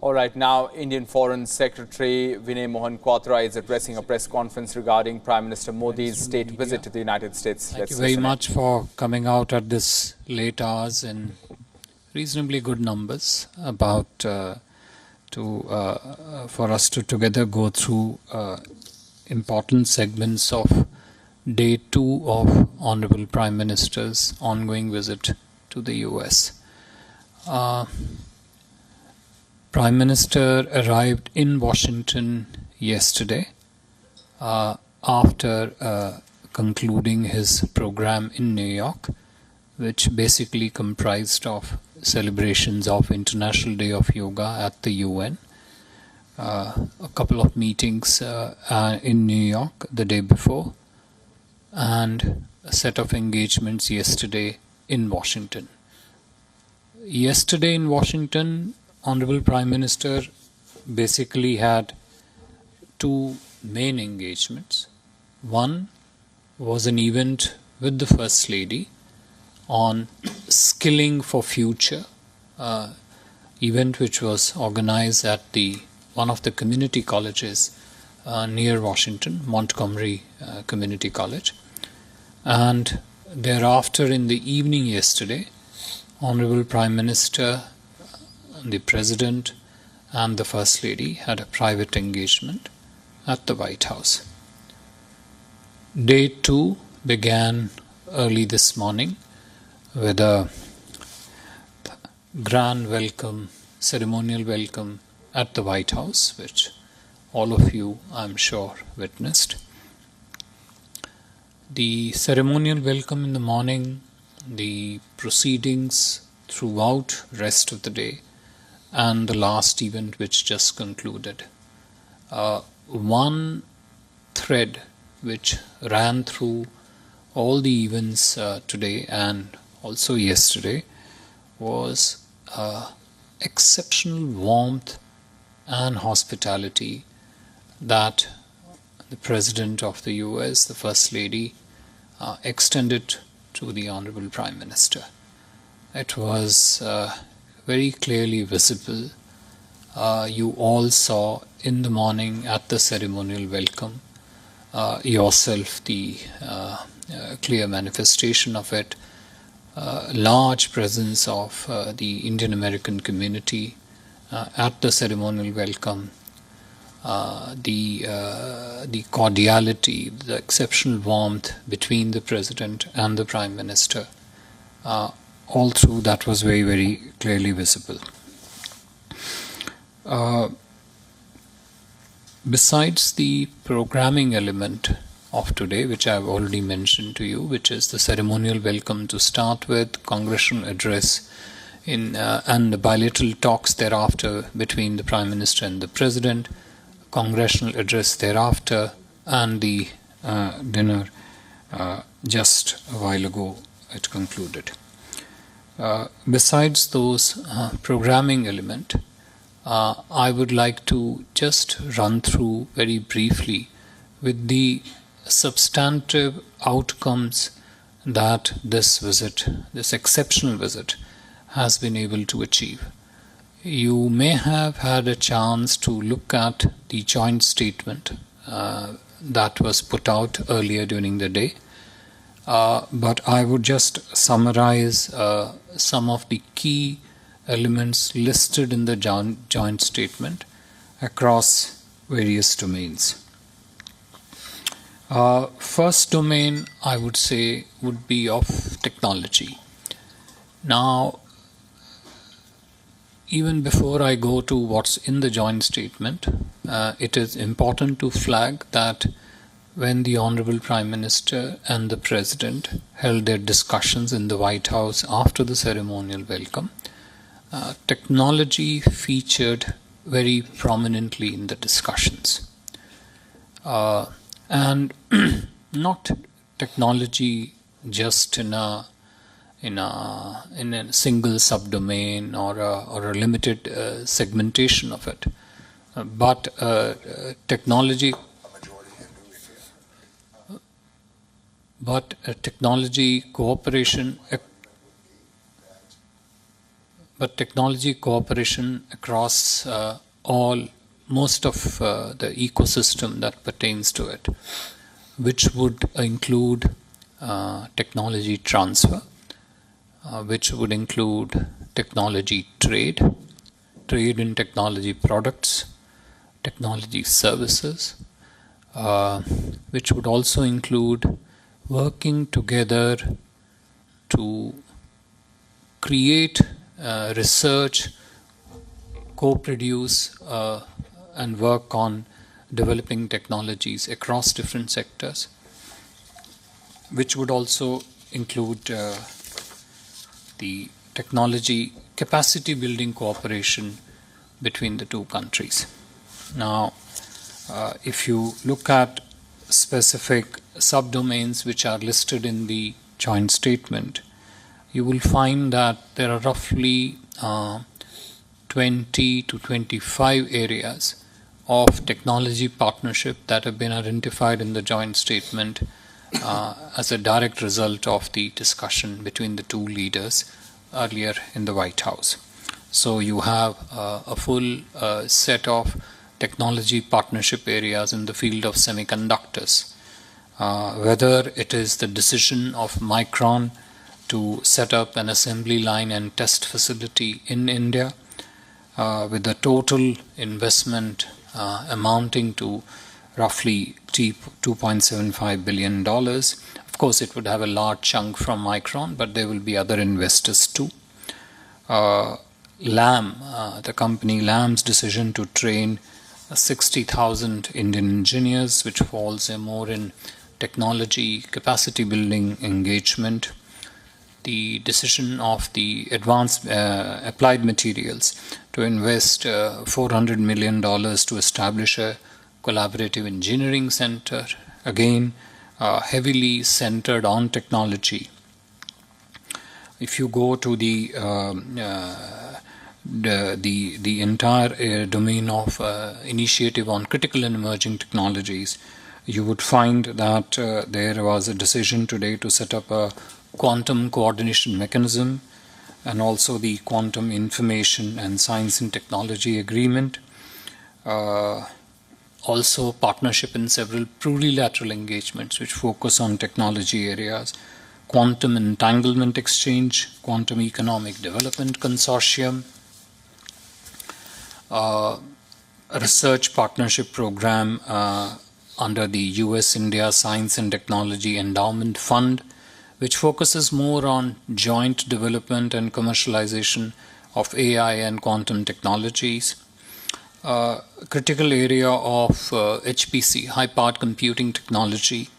All right, now Indian Foreign Secretary Vinay Mohan Kwatra is addressing a press conference regarding Prime Minister Modi's state visit to the United States. Thank you very much for coming out at this late hours in reasonably good numbers for us to together go through important segments of Day 2 of Honorable Prime Minister's ongoing visit to the US. Prime Minister arrived in Washington yesterday after concluding his program in New York, which basically comprised of celebrations of International Day of Yoga at the UN, a couple of meetings in New York the day before, and a set of engagements yesterday in Washington. Yesterday in Washington, Honorable Prime Minister basically had two main engagements. One was an event with the First Lady on skilling for future, event which was organized at one of the community colleges near Washington, Montgomery Community College. And thereafter, in the evening yesterday, Honorable Prime Minister, the President and the First Lady had a private engagement at the White House. Day 2 began early this morning with a grand welcome, ceremonial welcome at the White House, which all of you, I'm sure, witnessed. The ceremonial welcome in the morning, the proceedings throughout rest of the day, and the last event which just concluded. One thread which ran through all the events today and also yesterday was exceptional warmth and hospitality that the President of the US, the First Lady, extended to the Honorable Prime Minister. It was very clearly visible. You all saw in the morning at the ceremonial welcome yourself the clear manifestation of it. Large presence of the Indian American community at the ceremonial welcome. The cordiality, the exceptional warmth between the President and the Prime Minister, all through that was very, very clearly visible. Besides the programming element of today, which I have already mentioned to you, which is the ceremonial welcome to start with, congressional address, and the bilateral talks thereafter between the Prime Minister and the President, congressional address thereafter, and the dinner just a while ago it concluded. Besides those programming element, I would like to just run through very briefly with the substantive outcomes that this visit, this exceptional visit, has been able to achieve. You may have had a chance to look at the joint statement that was put out earlier during the day. But I would just summarize some of the key elements listed in the joint statement across various domains. First domain, I would say, would be of technology. Now, even before I go to what's in the joint statement, it is important to flag that when the Honorable Prime Minister and the President held their discussions in the White House after the ceremonial welcome, technology featured very prominently in the discussions. And not technology just in a single subdomain or a limited segmentation of it, but technology cooperation but technology cooperation across most of the ecosystem that pertains to it, which would include technology transfer, which would include technology trade in technology products, technology services, which would also include working together to create research, co-produce and work on developing technologies across different sectors, which would also include the technology capacity building cooperation between the two countries. Now, if you look at specific subdomains which are listed in the joint statement, you will find that there are roughly 20 to 25 areas of technology partnership that have been identified in the joint statement as a direct result of the discussion between the two leaders earlier in the White House. So you have a full set of technology partnership areas in the field of semiconductors, whether it is the decision of Micron to set up an assembly line and test facility in India with a total investment amounting to roughly $2.75 billion. Of course, it would have a large chunk from Micron, but there will be other investors too. LAM, the company LAM's decision to train 60,000 Indian engineers, which falls more in technology capacity building engagement. The decision of the advanced applied materials to invest $400 million to establish a collaborative engineering center, again heavily centered on technology. If you go to the entire domain of initiative on critical and emerging technologies, you would find that there was a decision today to set up a quantum coordination mechanism and also the quantum information and science and technology agreement. Also partnership in several plurilateral engagements which focus on technology areas, quantum entanglement exchange, quantum economic development consortium, a research partnership program under the US-India Science and Technology Endowment Fund, which focuses more on joint development and commercialization of AI and quantum technologies. Critical area of HPC, high-powered computing technology,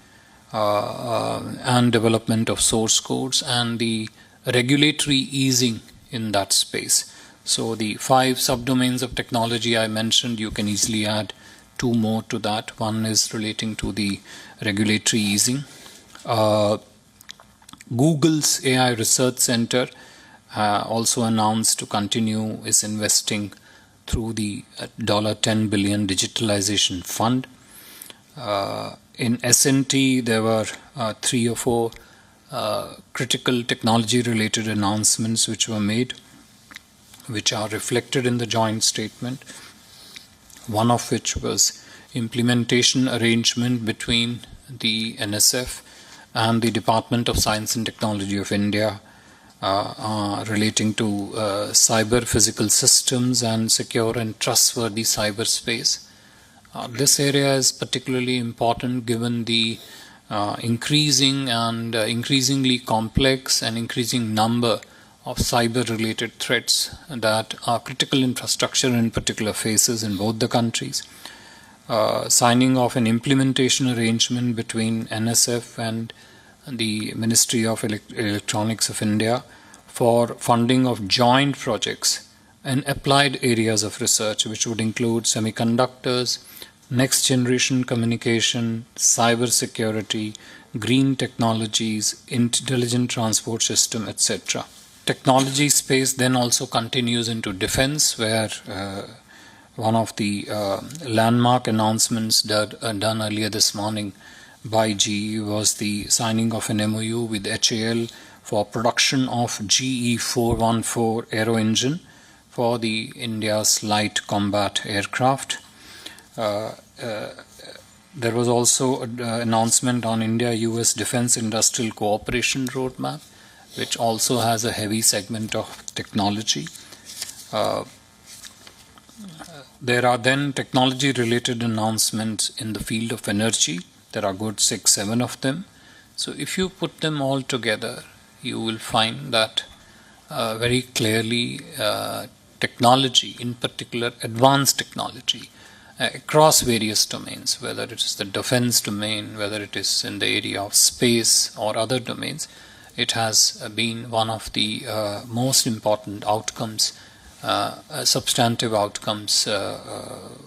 and development of source codes, and the regulatory easing in that space. So the 5 subdomains of technology I mentioned, you can easily add 2 more to that. One is relating to the regulatory easing. Google's AI Research Center also announced to continue its investing through the $10 billion digitalization fund. In S&T, there were 3 or 4 critical technology related announcements which were made, which are reflected in the joint statement. One of which was implementation arrangement between the NSF and the Department of Science and Technology of India relating to cyber physical systems and secure and trustworthy cyberspace. This area is particularly important given the increasing and increasingly complex and increasing number of cyber-related threats that are critical infrastructure in particular faces in both the countries. Signing of an implementation arrangement between NSF and the Ministry of Electronics of India for funding of joint projects in applied areas of research, which would include semiconductors, next generation communication, cyber security, green technologies, intelligent transport system, etc. Technology space then also continues into defense, where one of the landmark announcements done earlier this morning by GE was the signing of an MOU with HAL for production of GE 414 aero engine for the India's light combat aircraft. There was also an announcement on India-US Defense Industrial Cooperation Roadmap, which also has a heavy segment of technology. There are then technology-related announcements in the field of energy. There are good 6-7 of them. So if you put them all together, you will find that very clearly technology, in particular advanced technology, across various domains, whether it is the defense domain, whether it is in the area of space or other domains, it has been one of the most important outcomes, substantive outcomes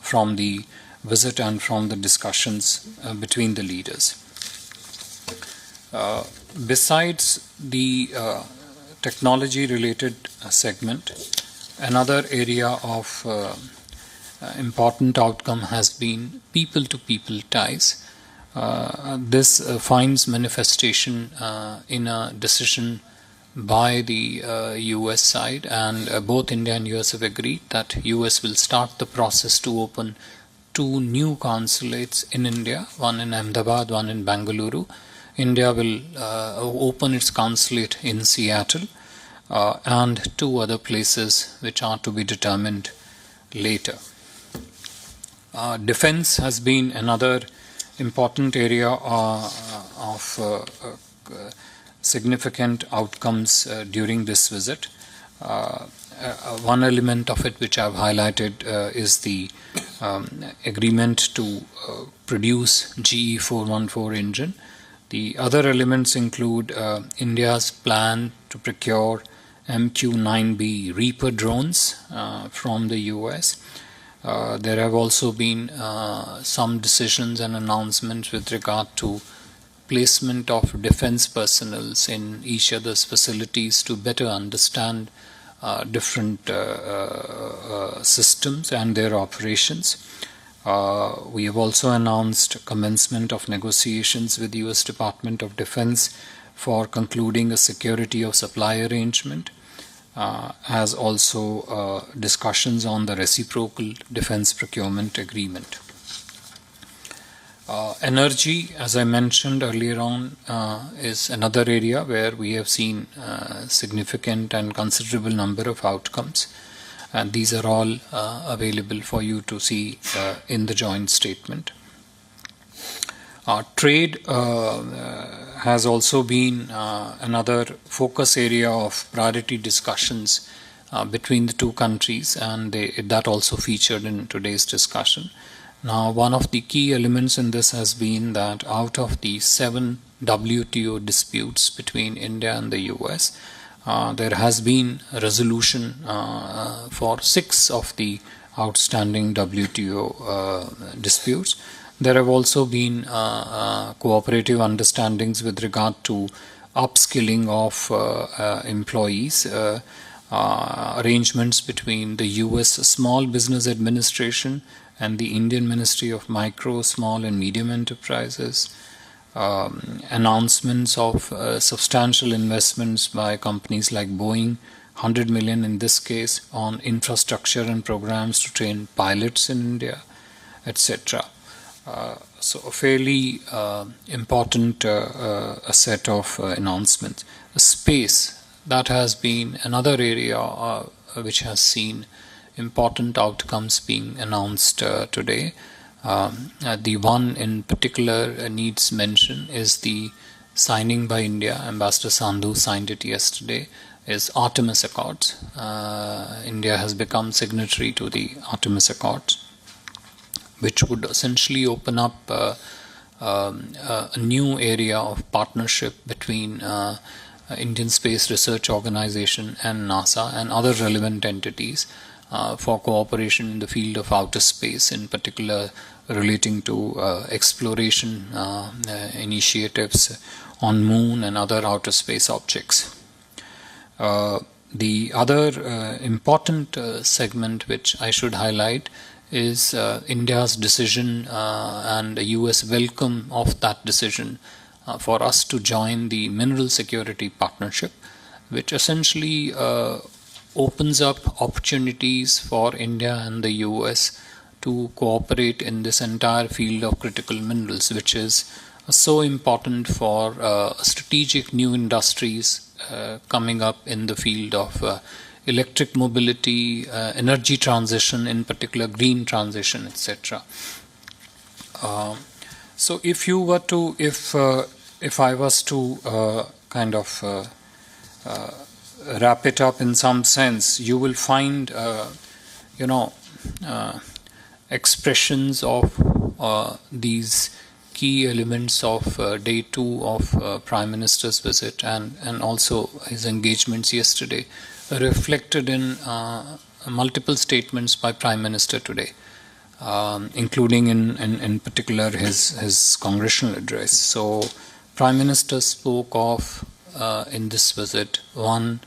from the visit and from the discussions between the leaders. Besides the technology-related segment, another area of important outcome has been people-to-people ties. This finds manifestation in a decision by the US side, and both India and US have agreed that US will start the process to open 2 new consulates in India, one in Ahmedabad, one in Bengaluru. India will open its consulate in Seattle and 2 other places which are to be determined later. Defense has been another important area of significant outcomes during this visit. One element of it which I've highlighted is the agreement to produce GE 414 engine. The other elements include India's plan to procure MQ-9B Reaper drones from the US. There have also been some decisions and announcements with regard to placement of defense personnel in each other's facilities to better understand different systems and their operations. We have also announced commencement of negotiations with the US Department of Defense for concluding a security of supply arrangement, as also discussions on the reciprocal defense procurement agreement. Energy, as I mentioned earlier on, is another area where we have seen significant and considerable number of outcomes, and these are all available for you to see in the joint statement. Trade has also been another focus area of priority discussions between the 2 countries, and that also featured in today's discussion. Now, one of the key elements in this has been that out of the 7 WTO disputes between India and the US, there has been a resolution for 6 of the outstanding WTO disputes. There have also been cooperative understandings with regard to upskilling of employees, arrangements between the US Small Business Administration and the Indian Ministry of Micro, Small and Medium Enterprises, announcements of substantial investments by companies like Boeing, 100 million in this case, on infrastructure and programs to train pilots in India, etc. So a fairly important set of announcements. Space, that has been another area which has seen important outcomes being announced today. The one in particular needs mention is the signing by India. Ambassador Sandhu signed it yesterday, is Artemis Accords. India has become signatory to the Artemis Accords, which would essentially open up a new area of partnership between Indian Space Research Organization and NASA and other relevant entities for cooperation in the field of outer space, in particular relating to exploration initiatives on Moon and other outer space objects. The other important segment which I should highlight is India's decision and the US welcome of that decision for us to join the Mineral Security Partnership, which essentially opens up opportunities for India and the US to cooperate in this entire field of critical minerals, which is so important for strategic new industries coming up in the field of electric mobility, energy transition, in particular green transition, etc. So if you were to, if I was to kind of wrap it up in some sense, you will find, expressions of these key elements of day 2 of Prime Minister's visit and also his engagements yesterday reflected in multiple statements by Prime Minister today, including in particular his congressional address. So Prime Minister spoke of in this visit, one,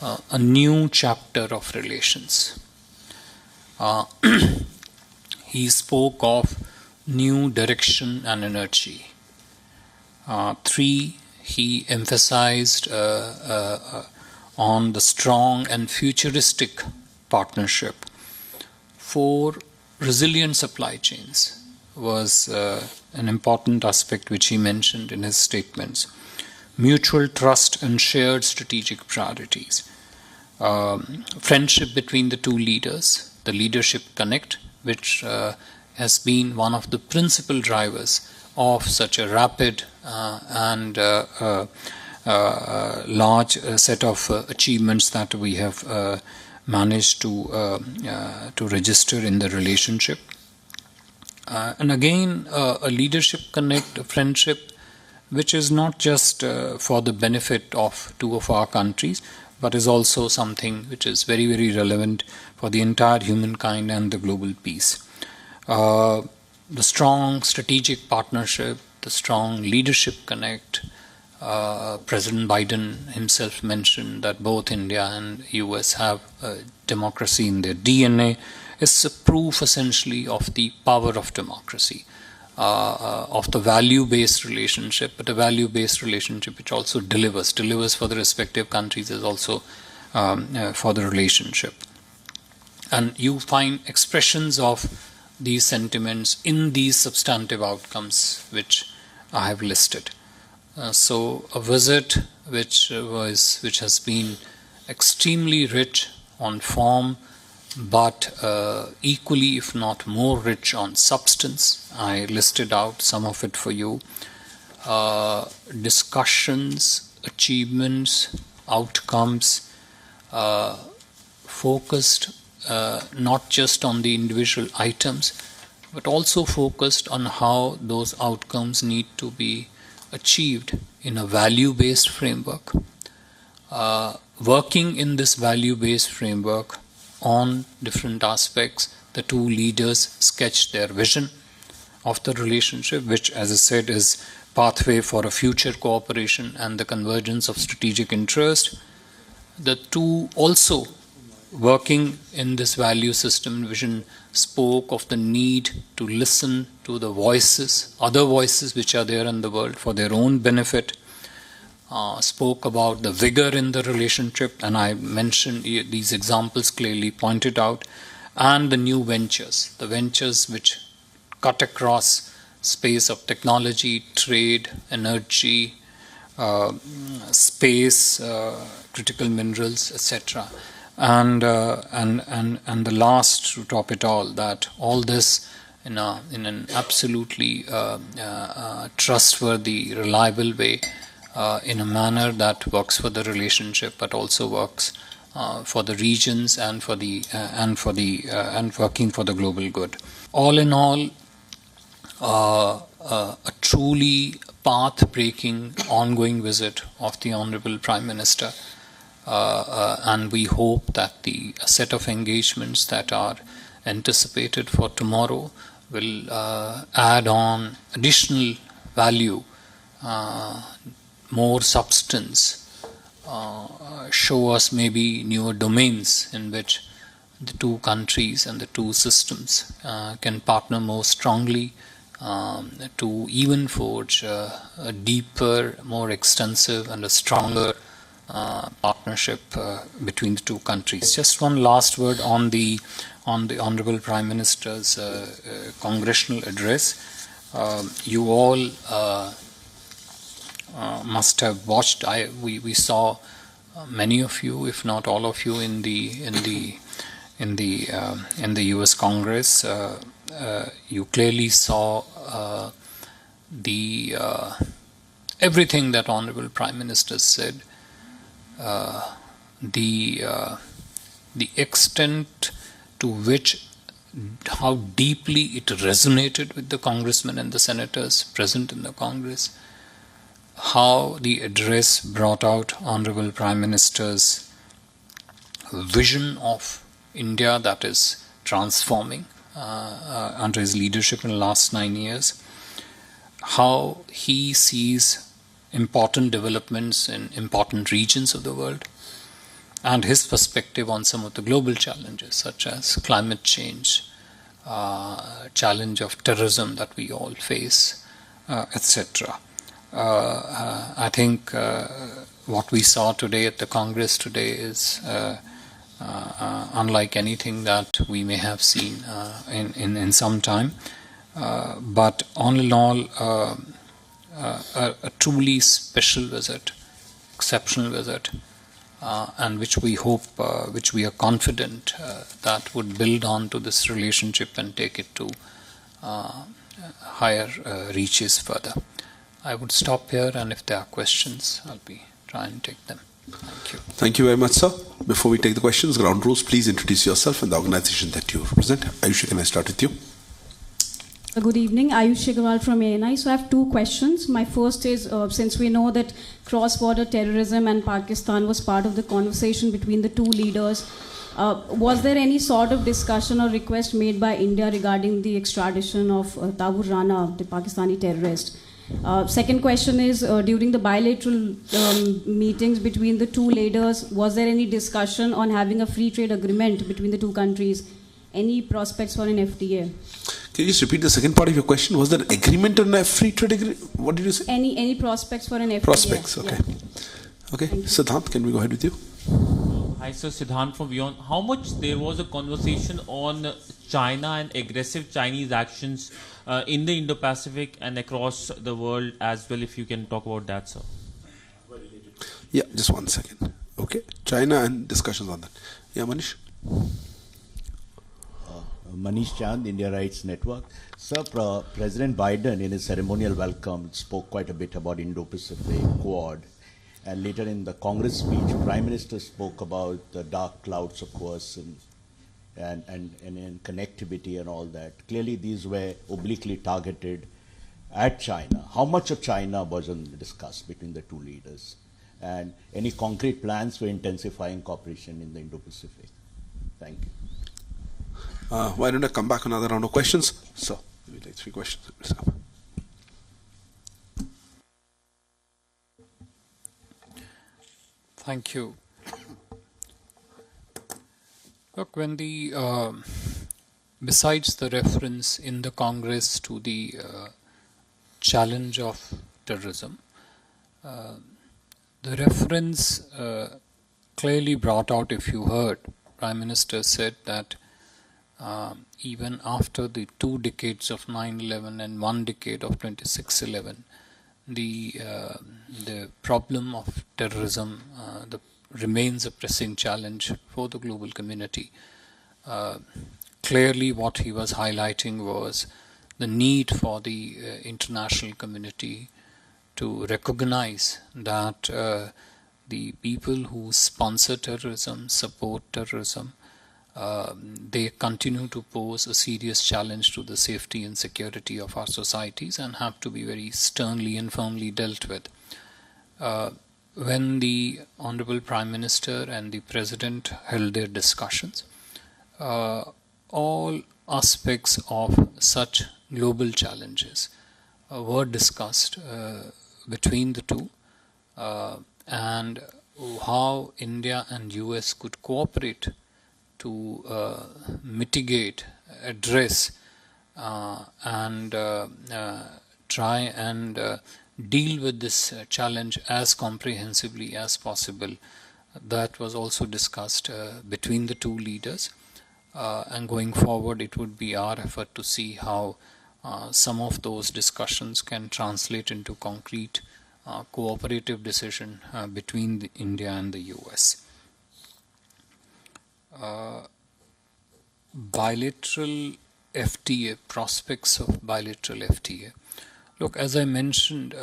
a new chapter of relations. He spoke of new direction and energy. 3, he emphasized on the strong and futuristic partnership. 4, resilient supply chains was an important aspect which he mentioned in his statements. Mutual trust and shared strategic priorities. Friendship between the two leaders, the leadership connect, which has been one of the principal drivers of such a rapid and large set of achievements that we have managed to register in the relationship. And again, a leadership connect, a friendship, which is not just for the benefit of 2 of our countries, but is also something which is very, very relevant for the entire humankind and the global peace. The strong strategic partnership, the strong leadership connect. President Biden himself mentioned that both India and US have democracy in their DNA. It's a proof essentially of the power of democracy, of the value-based relationship, but a value-based relationship which also delivers for the respective countries as also for the relationship. And you find expressions of these sentiments in these substantive outcomes which I have listed. So a visit which has been extremely rich on form, but equally, if not more rich on substance. I listed out some of it for you. Discussions, achievements, outcomes, focused not just on the individual items, but also focused on how those outcomes need to be achieved in a value-based framework. Working in this value-based framework on different aspects, the two leaders sketched their vision of the relationship, which, as I said, is pathway for a future cooperation and the convergence of strategic interest. The two also, working in this value system vision, spoke of the need to listen to the voices, other voices which are there in the world for their own benefit. Spoke about the vigor in the relationship, and I mentioned these examples clearly pointed out, and the new ventures, the ventures which cut across space of technology, trade, energy, space, critical minerals, etc. And the last, to top it all, that all this in an absolutely trustworthy, reliable way, in a manner that works for the relationship, but also works for the regions and working for the global good. All in all, a truly path-breaking, ongoing visit of the Honorable Prime Minister, and we hope that the set of engagements that are anticipated for tomorrow will add on additional value, more substance, show us maybe newer domains in which the two countries and the two systems can partner more strongly to even forge a deeper, more extensive, and a stronger partnership between the two countries. Just one last word on the Honorable Prime Minister's congressional address. You all must have watched. We saw many of you, if not all of you, in the U.S. Congress. You clearly saw everything that Honorable Prime Minister said. The extent to which, how deeply it resonated with the congressmen and the senators present in the Congress, how the address brought out Honorable Prime Minister's vision of India that is transforming under his leadership in the last 9 years, how he sees important developments in important regions of the world, and his perspective on some of the global challenges such as climate change, challenge of terrorism that we all face, etc. I think what we saw today at the Congress today is unlike anything that we may have seen in some time. But all in all, a truly special visit, exceptional visit, and which we hope, which we are confident that would build on to this relationship and take it to higher reaches further. I would stop here, and if there are questions, I'll be trying to take them. Thank you. Thank you very much, sir. Before we take the questions, ground rules, please introduce yourself and the organization that you represent. Ayush, can I start with you? Good evening, Ayush Agarwal from ANI. So I have two questions. My first is, since we know that cross-border terrorism and Pakistan was part of the conversation between the two leaders, was there any sort of discussion or request made by India regarding the extradition of Tabur Rana, the Pakistani terrorist? Second question is, during the bilateral meetings between the two leaders, was there any discussion on having a free trade agreement between the two countries? Any prospects for an FTA? Can you just repeat the second part of your question? Was there an agreement on a free trade agreement? What did you say? Any prospects for an FTA? Prospects, okay. Yeah. Okay, Siddhant, can we go ahead with you? Hi, sir, Siddhant from WION. How much there was a conversation on China and aggressive Chinese actions in the Indo-Pacific and across the world as well, if you can talk about that, sir? Yeah, just 1 second. Okay, China and discussions on that. Yeah, Manish? Manish Chand, India Rights Network. Sir, President Biden in his ceremonial welcome spoke quite a bit about Indo-Pacific, Quad, and later in the Congress speech, Prime Minister spoke about the dark clouds of coercion and connectivity and all that. Clearly these were obliquely targeted at China. How much of China wasn't discussed between the two leaders? And any concrete plans for intensifying cooperation in the Indo-Pacific? Thank you. Why don't I come back another round of questions? So, we take 3 questions. Thank you. Look, when besides the reference in the Congress to the challenge of terrorism, the reference clearly brought out, if you heard, Prime Minister said that even after the 2 decades of 9/11 and 1 decade of 26/11, the problem of terrorism remains a pressing challenge for the global community. Clearly what he was highlighting was the need for the international community to recognize that the people who sponsor terrorism, support terrorism, they continue to pose a serious challenge to the safety and security of our societies and have to be very sternly and firmly dealt with. When the Honorable Prime Minister and the President held their discussions, all aspects of such global challenges were discussed between the two, and how India and US could cooperate to mitigate, address and try and deal with this challenge as comprehensively as possible. That was also discussed between the two leaders, and going forward it would be our effort to see how some of those discussions can translate into concrete cooperative decision between India and the US. Bilateral FTA, prospects of bilateral FTA. Look, as I mentioned,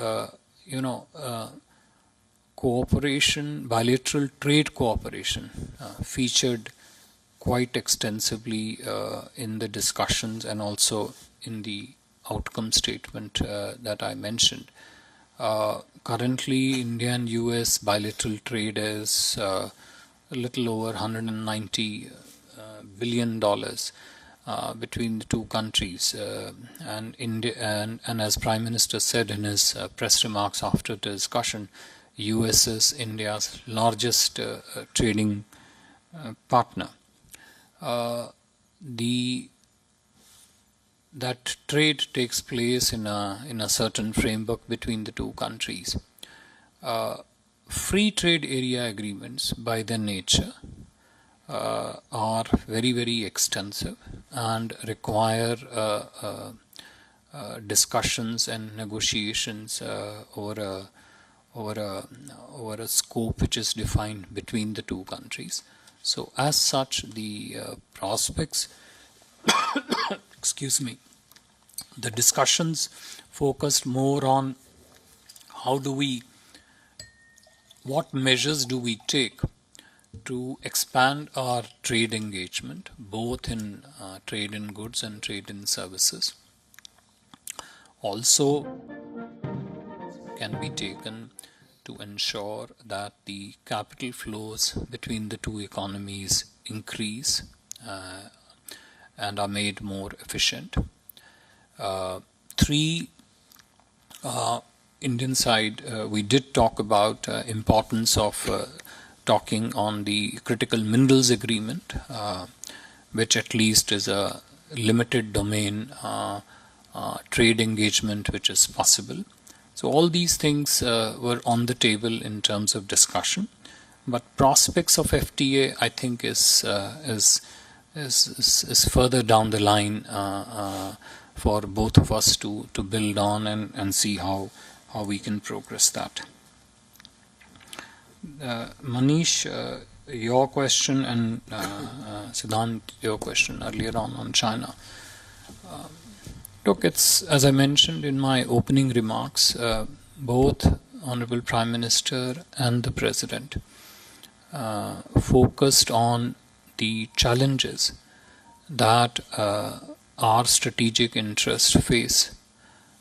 cooperation, bilateral trade cooperation featured quite extensively in the discussions and also in the outcome statement that I mentioned. Currently, India and US bilateral trade is a little over $190 billion between the two countries, and India, and as Prime Minister said in his press remarks after the discussion, US is India's largest trading partner. That trade takes place in a certain framework between the two countries. Free trade area agreements, by their nature, are very, very extensive and require discussions and negotiations over a scope which is defined between the two countries. So, as such, the prospects, excuse me, the discussions focused more on what measures do we take to expand our trade engagement, both in trade in goods and trade in services. Also, can be taken to ensure that the capital flows between the two economies increase and are made more efficient. Indian side, we did talk about importance of talking on the critical minerals agreement, which at least is a limited domain trade engagement which is possible. So all these things were on the table in terms of discussion, but prospects of FTA, I think, is further down the line for both of us to build on and see how we can progress that. Manish, your question, and Siddhant, your question earlier on China. Look, it's, as I mentioned in my opening remarks, both Honorable Prime Minister and the President focused on the challenges that our strategic interests face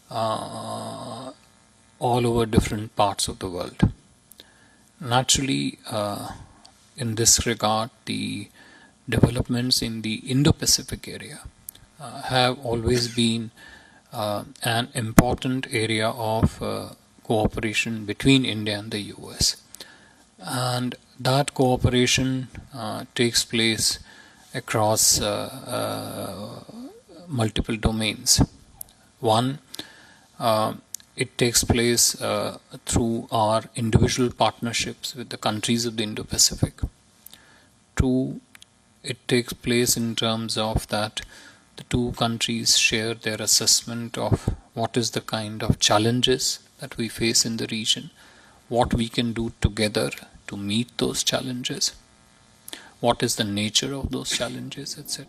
all over different parts of the world. Naturally, in this regard, the developments in the Indo-Pacific area have always been an important area of cooperation between India and the US. And that cooperation takes place across multiple domains. One, it takes place through our individual partnerships with the countries of the Indo-Pacific. Two, it takes place in terms of that the two countries share their assessment of what is the kind of challenges that we face in the region, what we can do together to meet those challenges, what is the nature of those challenges, etc.